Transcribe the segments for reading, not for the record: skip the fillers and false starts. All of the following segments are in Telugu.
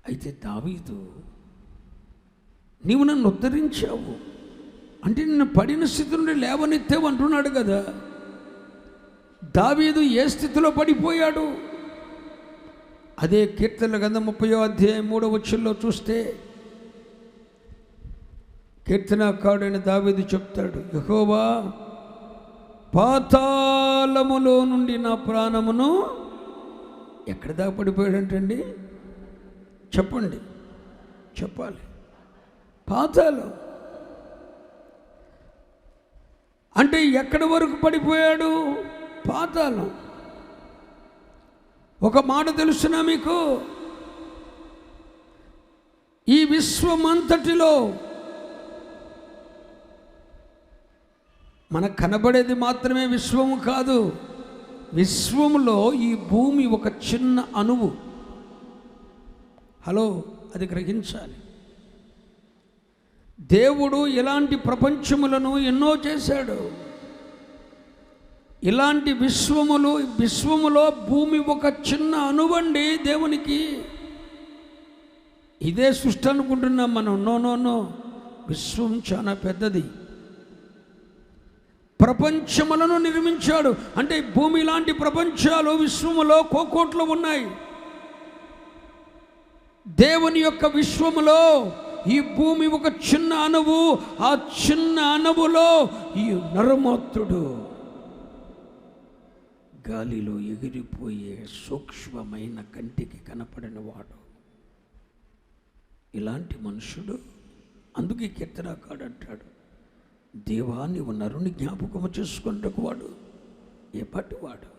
అయితే దావీదు, నీవు నన్ను ఉద్ధరించావు అంటే నిన్ను పడిన స్థితి నుండి లేవనెత్తావు అంటున్నాడు కదా. దావీదు ఏ స్థితిలో పడిపోయాడు? అదే కీర్తనల గ్రంథం 30వ అధ్యాయం 3వ వచనంలో చూస్తే కీర్తనకారుడైన దావీదు చెప్తాడు, యెహోవా పాతాళములో నుండి నా ప్రాణమును, ఎక్కడ దాకా పడిపోయాడంటండి? చెప్పండి, చెప్పాలి. పాతాళం అంటే ఎక్కడి వరకు పడిపోయాడు? పాతాళం. ఒక మాట తెలుసునా మీకు? ఈ విశ్వమంతటిలో మనకు కనబడేది మాత్రమే విశ్వము కాదు. విశ్వములో ఈ భూమి ఒక చిన్న అణువు. హలో, అది గ్రహించాలి. దేవుడు ఇలాంటి ప్రపంచములను ఎన్నో చేశాడు. ఇలాంటి విశ్వములో భూమి ఒక చిన్న అణువండి దేవునికి. ఇదే సృష్టి అనుకుంటున్నాం మనం. నో, విశ్వం చాలా పెద్దది. ప్రపంచములను నిర్మించాడు. అంటే భూమి లాంటి ప్రపంచాలు విశ్వములో కోకోట్లు ఉన్నాయి. దేవుని యొక్క విశ్వములో ఈ భూమి ఒక చిన్న అణువు. ఆ చిన్న అణువులో ఈ నరమాత్రుడు గాలిలో ఎగిరిపోయే సూక్ష్మమైన కంటికి కనపడని వాడు. ఇలాంటి మనుషుడు. అందుకే కీర్తనకారుడు అంటాడు, దేవా నీవు నరుని జ్ఞాపకము చేసుకుంటకు వాడు ఏ పాటివాడు?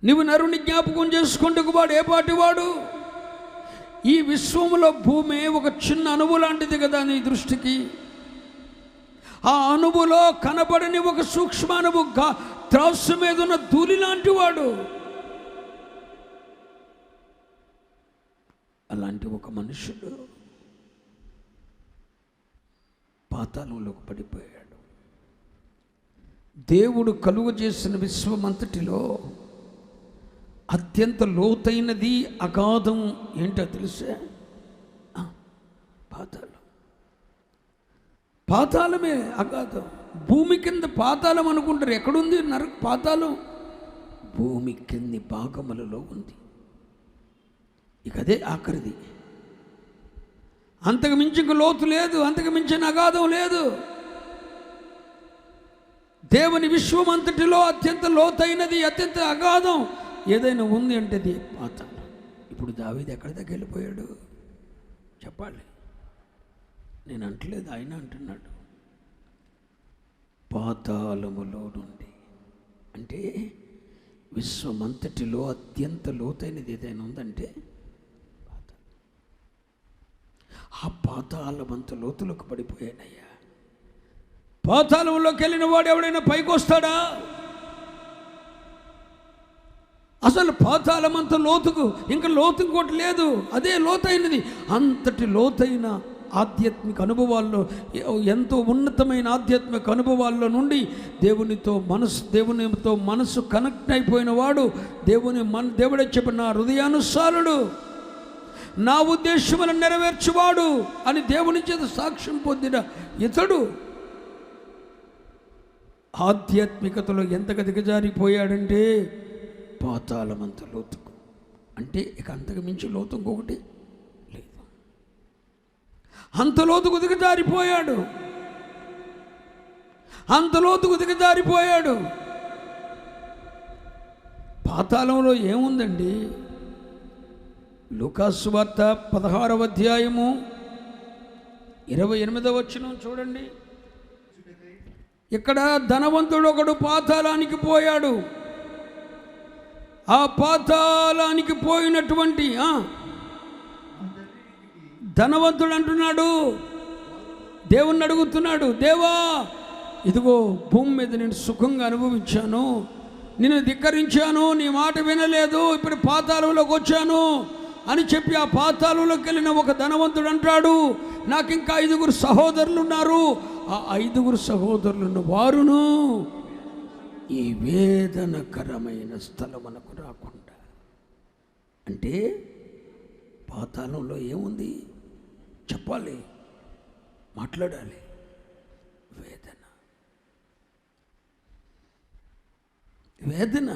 నీవు నరుని జ్ఞాపకం చేసుకుంటకు వాడు ఏ పాటివాడు? ఈ విశ్వములో భూమి ఒక చిన్న అణువు లాంటిది కదా నీ దృష్టికి. ఆ అణువులో కనబడని ఒక సూక్ష్మ అణువు, త్రాసు మీద ఉన్న ధూళి లాంటి వాడు. అలాంటి ఒక మనుషుడు పాతాళంలోకి పడిపోయాడు. దేవుడు కలుగు చేసిన విశ్వమంతటిలో అత్యంత లోతైనది అగాధం ఏంటో తెలుసా? పాతాళం. పాతాళమే అగాధం. భూమి కింద పాతాళం అనుకుంటారు. ఎక్కడుంది పాతాళం? భూమి కింది భాగములలో ఉంది. ఇక అదే ఆఖరిది. అంతకు మించి ఇంక లోతు లేదు, అంతకు మించిన అగాధం లేదు. దేవుని విశ్వం అంతటిలో అత్యంత లోతైనది, అత్యంత అగాధం ఏదైనా ఉంది అంటే అది పాతాళం. ఇప్పుడు దావీదు ఎక్కడి దాకా వెళ్ళిపోయాడు చెప్పాలి. నేను అంటలేదు, ఆయన అంటున్నాడు. పాతాళములో నుండి అంటే విశ్వమంతటిలో అత్యంత లోతైనది ఏదైనా ఉందంటే ఆ పాతాళమంత లోతులకు పడిపోయానయ్యా. పాతాళంలోకి వెళ్ళిన వాడు ఎవడైనా పైకి వస్తాడా? అసలు పాతాళమంత లోతుకు ఇంకా లోతు ఇంకోటి లేదు. అదే లోతైనది. అంతటి లోతైన ఆధ్యాత్మిక అనుభవాల్లో, ఎంతో ఉన్నతమైన ఆధ్యాత్మిక అనుభవాల్లో నుండి దేవునితో మనసు కనెక్ట్ అయిపోయిన వాడు, దేవుడే చెప్పిన నా హృదయానుసారుడు, నా ఉద్దేశములను నెరవేర్చువాడు అని దేవుని చేత సాక్ష్యం పొందిన ఇతడు ఆధ్యాత్మికతలో ఎంతగా దిగజారిపోయాడంటే పాతాళమంత లోతుకు. అంటే ఇక అంతకు మించి లోతు ఇంకొకటి లేదు. అంత లోతుకు దిగజారిపోయాడు. అంత లోతుకు దిగజారిపోయాడు. పాతాళంలో ఏముందండి? లూకాసు వార్త 16వ అధ్యాయము 28వ వచనం చూడండి. ఇక్కడ ధనవంతుడు ఒకడు పాతాళానికి పోయాడు. ఆ పాతాళానికి పోయినటువంటి ధనవంతుడు అంటున్నాడు, దేవుణ్ణి అడుగుతున్నాడు, దేవా ఇదిగో భూమి మీద నేను సుఖంగా అనుభవించాను, నిన్ను ధిక్కరించాను, నీ మాట వినలేదు, ఇప్పుడు పాతాళంలోకి వచ్చాను అని చెప్పి ఆ పాతాళంలోకి వెళ్ళిన ఒక ధనవంతుడు అంటాడు, నాకు ఇంకా 5 సహోదరులు ఉన్నారు. ఆ 5 సహోదరులను వారును ఈ వేదనకరమైన స్థలమునకు రాకుండా. అంటే పాతాళంలో ఏముంది చెప్పాలి, మాట్లాడాలి. వేదన, వేదన.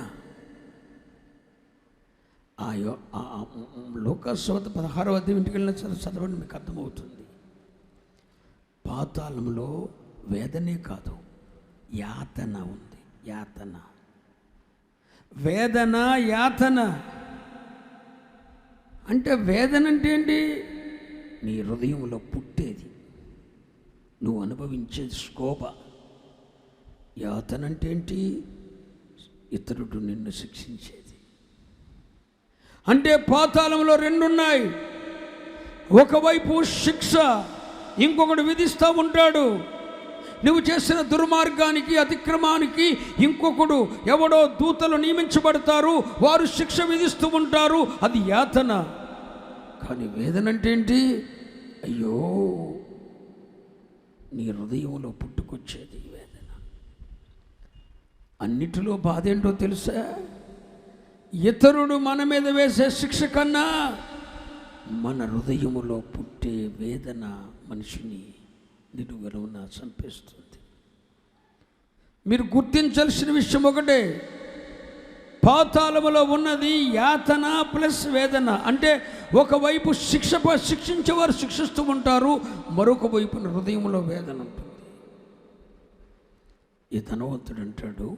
లోకాసువార్త 16వ అధ్యాయం ఇంటికి వెళ్ళిన చదవండి, మీకు అర్థమవుతుంది. పాతాళంలో వేదనే కాదు, యాతన ఉంది. యాతన, వేదన, యాతన. అంటే వేదన అంటే ఏంటి? నీ హృదయంలో పుట్టేది, నువ్వు అనుభవించేది శోభ. యాతన అంటే ఏంటి? ఇతరుడు నిన్ను శిక్షించేది. అంటే పాతాళంలో రెండున్నాయి. ఒకవైపు శిక్ష, ఇంకొకడు విధిస్తూ ఉంటాడు. నువ్వు చేసిన దుర్మార్గానికి, అతిక్రమానికి ఇంకొకడు ఎవడో దూతలు నియమించబడతారు, వారు శిక్ష విధిస్తూ ఉంటారు. అది యాతన. కానీ వేదన అంటే ఏంటి? అయ్యో, నీ హృదయంలో పుట్టుకొచ్చేది వేదన. అన్నిటిలో బాధ ఏంటో తెలుసా? ఇతరుడు మన మీద వేసే శిక్ష కన్నా మన హృదయములో పుట్టే వేదన మనిషిని నిలువెల్లా చంపేస్తుంది. మీరు గుర్తించాల్సిన విషయం ఒకటే, పాతాళములో ఉన్నది యాతన ప్లస్ వేదన. అంటే ఒకవైపు శిక్షించేవారు శిక్షిస్తూ ఉంటారు, మరొక వైపున హృదయంలో వేదన ఉంటుంది. ఈ ధనవంతుడు అంటాడు,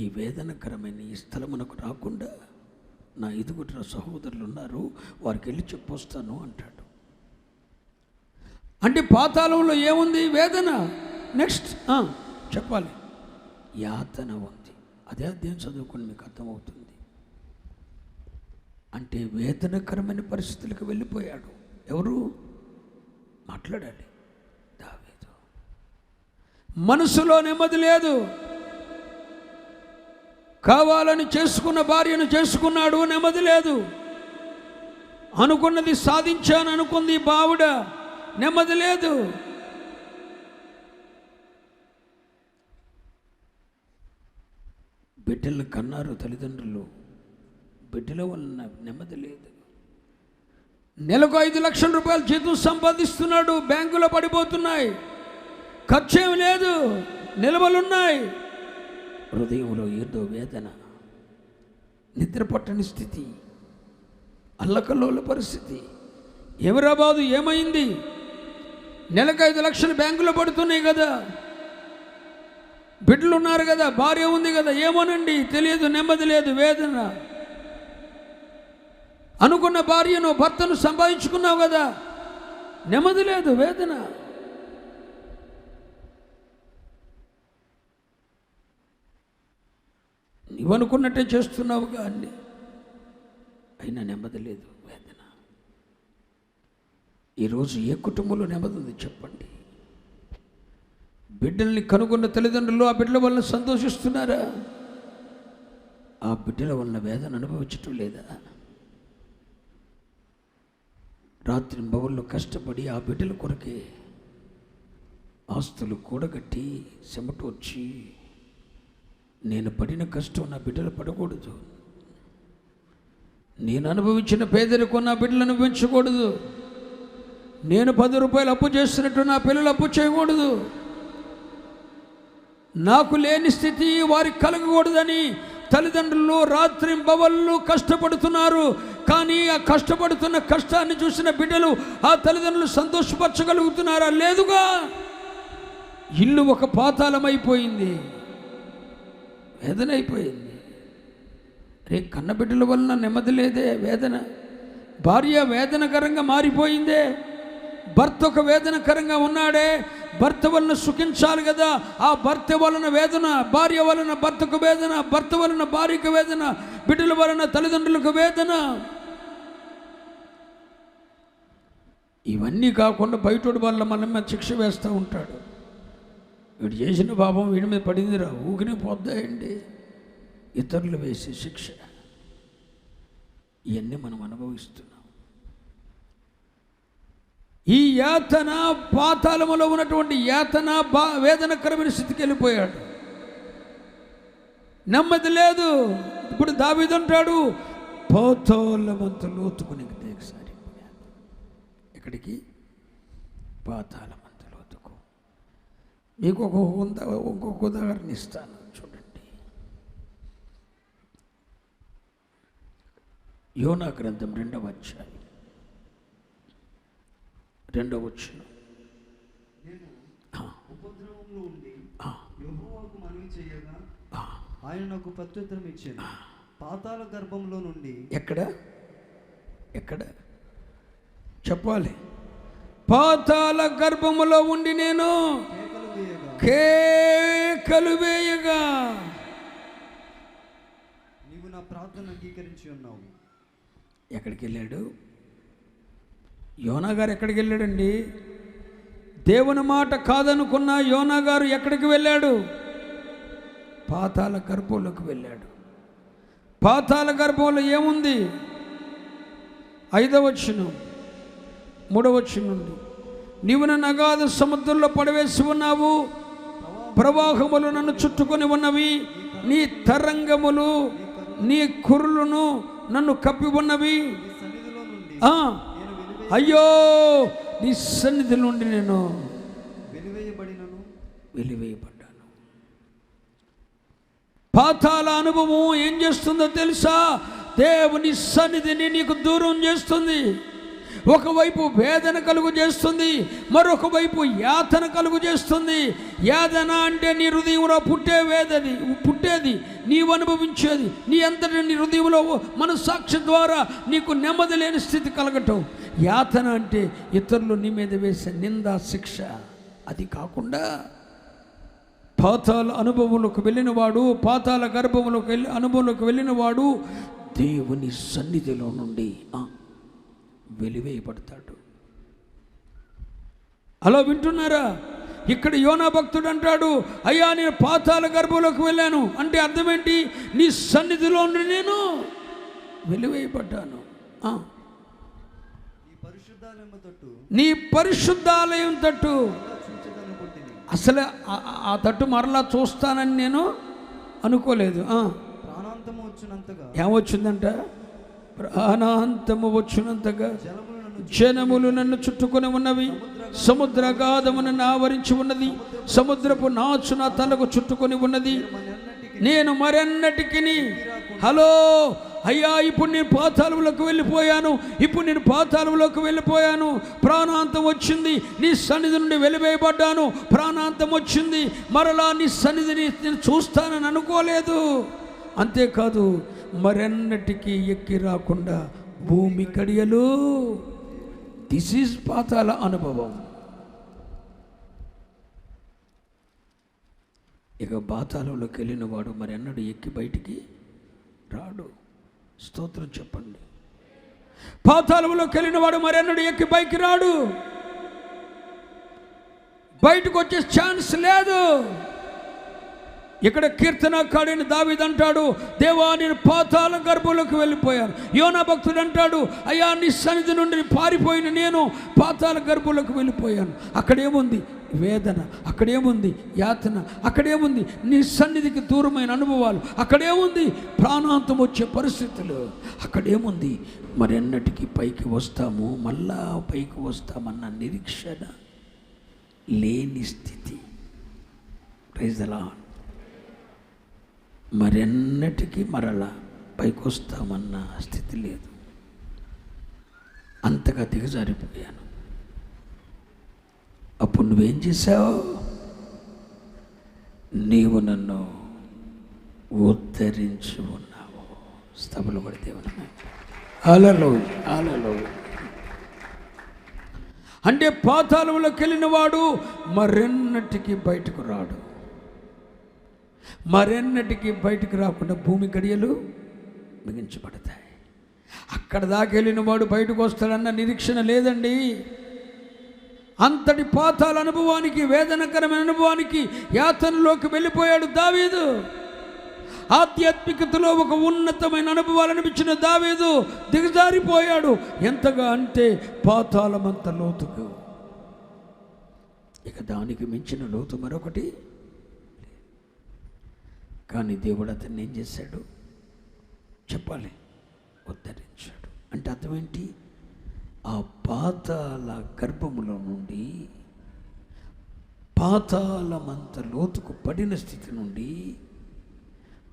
ఈ వేదనకరమైన ఈ స్థలమునకు రాకుండా నా 5 సహోదరులు ఉన్నారు, వారికి వెళ్ళి చెప్పొస్తాను అంటాడు. అంటే పాతాళంలో ఏముంది? వేదన. నెక్స్ట్ చెప్పాలి, యాతన ఉంది. అదే అధ్యాయం చదువుకొని మీకు అర్థమవుతుంది. అంటే వేదనకరమైన పరిస్థితులకు వెళ్ళిపోయాడు. ఎవరు మాట్లాడాలి? దావీదు. మనసులో నెమ్మది లేదు. కావాలని చేసుకున్న భార్యను చేసుకున్నాడు, నెమ్మది లేదు. అనుకున్నది సాధించాను అనుకుంది బావుడ, నెమ్మది లేదు. బిడ్డలను కన్నారు తల్లిదండ్రులు, బిడ్డల వలన నెమ్మది లేదు. నెలకు 5 లక్షల రూపాయలు జీతం సంపాదిస్తున్నాడు, బ్యాంకులో పడిపోతున్నాయి, ఖర్చేం లేదు, నిల్వలున్నాయి. హృదయంలో ఏదో వేదన, నిద్ర పట్టని స్థితి, అల్లకల్లోల పరిస్థితి. ఎవరా బాదు, ఏమైంది? నెలకు 5 లక్షలు బ్యాంకులో పడుతున్నాయి కదా, బిడ్డలు ఉన్నారు కదా, భార్య ఉంది కదా, ఏమోనండి తెలియదు, నెమ్మది లేదు, వేదన. అనుకున్న భార్యను, భర్తను సంపాదించుకున్నావు కదా, నెమ్మది లేదు, వేదన. నువ్వనుకున్నట్టే చేస్తున్నావుగా అన్ని, అయినా నెమ్మది లేదు, వేదన. ఈరోజు ఏ కుటుంబంలో నెమ్మది ఉంది చెప్పండి? బిడ్డల్ని కనుగొన్న తల్లిదండ్రులు ఆ బిడ్డల వలన సంతోషిస్తున్నారా? ఆ బిడ్డల వలన వేదన అనుభవించటం లేదా? రాత్రి బవుల్లో కష్టపడి ఆ బిడ్డల కొరకే ఆస్తులు కూడగట్టి చెమటొచ్చి, నేను పడిన కష్టం నా బిడ్డలు పడకూడదు, నేను అనుభవించిన పేదరికం నా బిడ్డలు అనుభవించకూడదు, నేను 10 రూపాయలు అప్పు చేస్తున్నట్టు నా పిల్లలు అప్పు చేయకూడదు, నాకు లేని స్థితి వారికి కలగకూడదని తల్లిదండ్రులు రాత్రింబవళ్ళు కష్టపడుతున్నారు. కానీ ఆ కష్టపడుతున్న కష్టాన్ని చూసిన బిడ్డలు ఆ తల్లిదండ్రులు సంతోషపరచగలుగుతున్నారా? లేదుగా. ఇల్లు ఒక పాతాళమైపోయింది, వేదన అయిపోయింది. రే కన్నబిడ్డల వలన నెమ్మది లేదే, వేదన. భార్య వేదనకరంగా మారిపోయిందే, భర్త ఒక వేదనకరంగా ఉన్నాడే, భర్త వలన సుఖించాలి కదా, ఆ భర్త వలన వేదన, భార్య వలన భర్తకు వేదన, భర్త వలన భార్యకు వేదన, బిడ్డల వలన తల్లిదండ్రులకు వేదన. ఇవన్నీ కాకుండా బయటోడి వల్ల మన మీద శిక్ష వేస్తూ ఉంటాడు. వీడు చేసిన పాపం వీడి మీద పడిందిరా, ఊకినే పొద్దాయండి. ఇతరులు వేసే శిక్ష, ఇవన్నీ మనం అనుభవిస్తున్నాం. ఈ యాతన, పాతాళములో ఉన్నటువంటి యాతన వేదనకరమైన స్థితికి వెళ్ళిపోయాడు, నెమ్మది లేదు. ఇప్పుడు దావీదు అంటాడు, పాతాళమంత లోతుకు నీకు సరిపోయాను. ఎక్కడికి? పాతాళమంత లోతుకు. మీకు ఇంకొక ఉదాహరణ ఇస్తాను, చూడండి. యోనా గ్రంథం 2వ అధ్యాయం 2వ వచనం. ఉపద్రవంలో ఉండి యెహోవాకు మనవి చేయగా ఆయన నాకు ప్రత్యుత్తరం ఇచ్చాను. పాతాళ గర్భంలో నుండి. ఎక్కడ చెప్పాలి? పాతాళ గర్భములో ఉండి నేను కేకలు వేయగా నీవు నా ప్రార్థన అంగీకరించి ఉన్నావు. ఎక్కడికి వెళ్ళాడు యోనా గారు? ఎక్కడికి వెళ్ళాడండి? దేవుని మాట కాదనుకున్న యోనా గారు ఎక్కడికి వెళ్ళాడు? పాతాళ గర్భంలోకి వెళ్ళాడు. పాతాళ గర్భంలో ఏముంది? 5వ వచనం 3వ వచనం నుండి, నీవు నన్ను అగాధ సముద్రంలో పడవేసి ఉన్నావు, ప్రవాహములు నన్ను చుట్టుకొని ఉన్నవి, నీ తరంగములు నీ కురులను నన్ను కప్పి ఉన్నవి. అయ్యో, నీ సన్నిధి నుండి నేను వెలివేయబడ్డాను. పాతాళ అనుభవం ఏం చేస్తుందో తెలుసా? దేవుని సన్నిధిని నీకు దూరం చేస్తుంది. ఒకవైపు వేదన కలుగు చేస్తుంది, మరొక వైపు యాతన కలుగు చేస్తుంది. యాతన అంటే నీ హృదయంలో పుట్టేది నీవు అనుభవించేది, నీ అంతటి నీ హృదయంలో మనస్సాక్షి ద్వారా నీకు నెమ్మది లేని స్థితి కలగటం. యాతన అంటే ఇతరులు నీ మీద వేసే నింద, శిక్ష. అది కాకుండా పాతాళ అనుభవంలోకి వెళ్ళినవాడు, పాతాళ అనుభవంలోకి వెళ్ళినవాడు దేవుని సన్నిధిలో నుండి వెలివేయబడతాడు. అలా వింటున్నారా? ఇక్కడ యోనా భక్తుడు అంటాడు, అయ్యా నేను పాతాళ గర్భంలోకి వెళ్ళాను అంటే అర్థం ఏంటి? నీ సన్నిధిలో నుండి నేను వెలివేయబడ్డాను. నీ పరిశుద్ధాలయం తట్టు అసలు ఆ తట్టు మరలా చూస్తానని నేను అనుకోలేదు. ఏమొచ్చిందంట? ప్రాణాంతము వచ్చినంతగా జనములు నన్ను చుట్టుకొని ఉన్నవి, సముద్రగాధము నన్ను ఆవరించి ఉన్నది, సముద్రపు నాచు నా తలకు చుట్టుకొని ఉన్నది, నేను మరెన్నటికి. హలో అయ్యా, ఇప్పుడు నేను పాతాళంలోకి వెళ్ళిపోయాను, ప్రాణాంతం వచ్చింది, నీ సన్నిధి నుండి వెలివేయబడ్డాను, ప్రాణాంతం వచ్చింది, మరలా నీ సన్నిధిని నేను చూస్తానని అనుకోలేదు. అంతేకాదు, మరెన్నటికి ఎక్కి రాకుండా భూమి కడియలు. దిస్ ఈజ్ పాతాళ అనుభవం. ఇక పాతాళంలోకి వెళ్ళిన వాడు మరెన్నడూ ఎక్కి బయటికి రాడు. స్తోత్రం చెప్పండి. పాతాళంలోకి వెళ్ళిన వాడు మరెన్నడూ ఎక్కి పైకి రాడు. బయటకు వచ్చే ఛాన్స్ లేదు. ఇక్కడ కీర్తనకారుడైన దావీదు అంటాడు, దేవా నేను పాతాళ గర్భంలోకి వెళ్ళిపోయాను. యోనా భక్తుడు అంటాడు, అయ్యా నీ సన్నిధి నుండి పారిపోయిన నేను పాతాళ గర్భంలోకి వెళ్ళిపోయాను. అక్కడేముంది? వేదన. అక్కడేముంది? యాతన. అక్కడేముంది? నీ సన్నిధికి దూరమైన అనుభవాలు. అక్కడేముంది? ప్రాణాంతం వచ్చే పరిస్థితులు. అక్కడేముంది? మరెన్నటికి పైకి వస్తాము, మళ్ళా పైకి వస్తామన్న నిరీక్షణ లేని స్థితి. Praise the lord. మరెన్నటికి మరలా పైకి వస్తామన్న స్థితి లేదు. అంతగా దిగజారిపోయాను. అప్పుడు నువ్వేం చేశావు? నీవు నన్ను ఉద్ధరించి ఉన్నావు. స్తబలు పడితే హల్లెలూయా. అంటే పాతాళంలోకి వెళ్ళిన వాడు మరెన్నటికి బయటకు రాడు. మరెన్నటికి బయటకు రాకుండా భూమి గడియలు బిగించబడతాయి. అక్కడ దాకా వెళ్ళిన వాడు బయటకు వస్తాడన్న నిరీక్షణ లేదండి. అంతటి పాతాళ అనుభవానికి, వేదనకరమైన అనుభవానికి, యాతనలోకి వెళ్ళిపోయాడు దావీదు. ఆధ్యాత్మికతలో ఒక ఉన్నతమైన అనుభవాలు అనిపించిన దావీదు దిగజారిపోయాడు. ఎంతగా అంటే పాతాళమంత లోతుకు. ఇక దానికి మించిన లోతు మరొకటి. కానీ దేవుడు అతన్ని ఏం చేశాడు చెప్పాలి? ఉద్ధరించాడు. అంటే అర్థం ఏంటి? ఆ పాతాళ గర్భములో నుండి, పాతాళమంత లోతుకు పడిన స్థితి నుండి,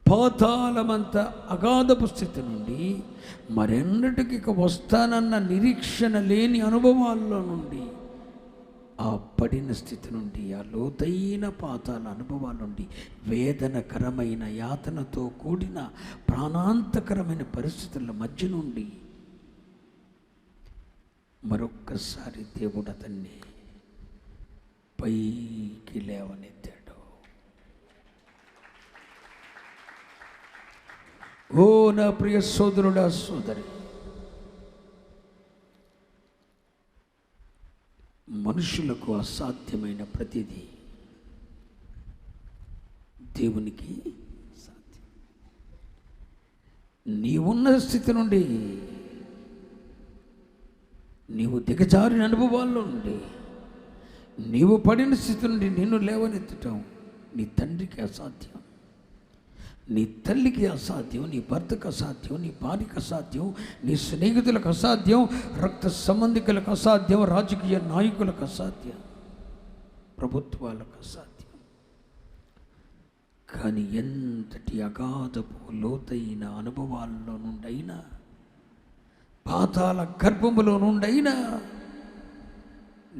పాతాళమంత అగాధపు స్థితి నుండి, మరెన్నటికి ఇక వస్తానన్న నిరీక్షణ లేని అనుభవాల్లో నుండి, ఆ పడిన స్థితి నుండి, ఆ లోతైన పాతాల అనుభవాల నుండి, వేదనకరమైన యాతనతో కూడిన ప్రాణాంతకరమైన పరిస్థితుల మధ్య నుండి మరొక్కసారి దేవుడు అతన్ని పైకి లేవనెత్తాడు. ఓ నా ప్రియ సోదరుడా, సోదరి, మనుషులకు అసాధ్యమైన ప్రతిదీ దేవునికి సాధ్యం. నీవున్న స్థితి నుండి, నీవు దిగజారిన అనుభవాల్లో నుండి, నీవు పడిన స్థితి నుండి నిన్ను లేవనెత్తటం నీ తండ్రికి అసాధ్యం, నీ తల్లికి అసాధ్యం, నీ భర్తకు అసాధ్యం, నీ భార్యకు అసాధ్యం, నీ స్నేహితులకు అసాధ్యం, రక్త సంబంధికులకు అసాధ్యం, రాజకీయ నాయకులకు అసాధ్యం, ప్రభుత్వాలకు అసాధ్యం. కానీ ఎంతటి అగాధపు లోతైన అనుభవాల్లో నుండైనా, పాతాళ గర్భములో నుండైనా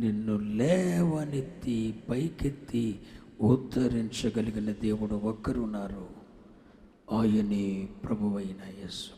నిన్ను లేవనెత్తి పైకెత్తి ఉద్ధరించగలిగిన దేవుడు ఒక్కరున్నారు. ఆయనే ప్రభువైన యేసు.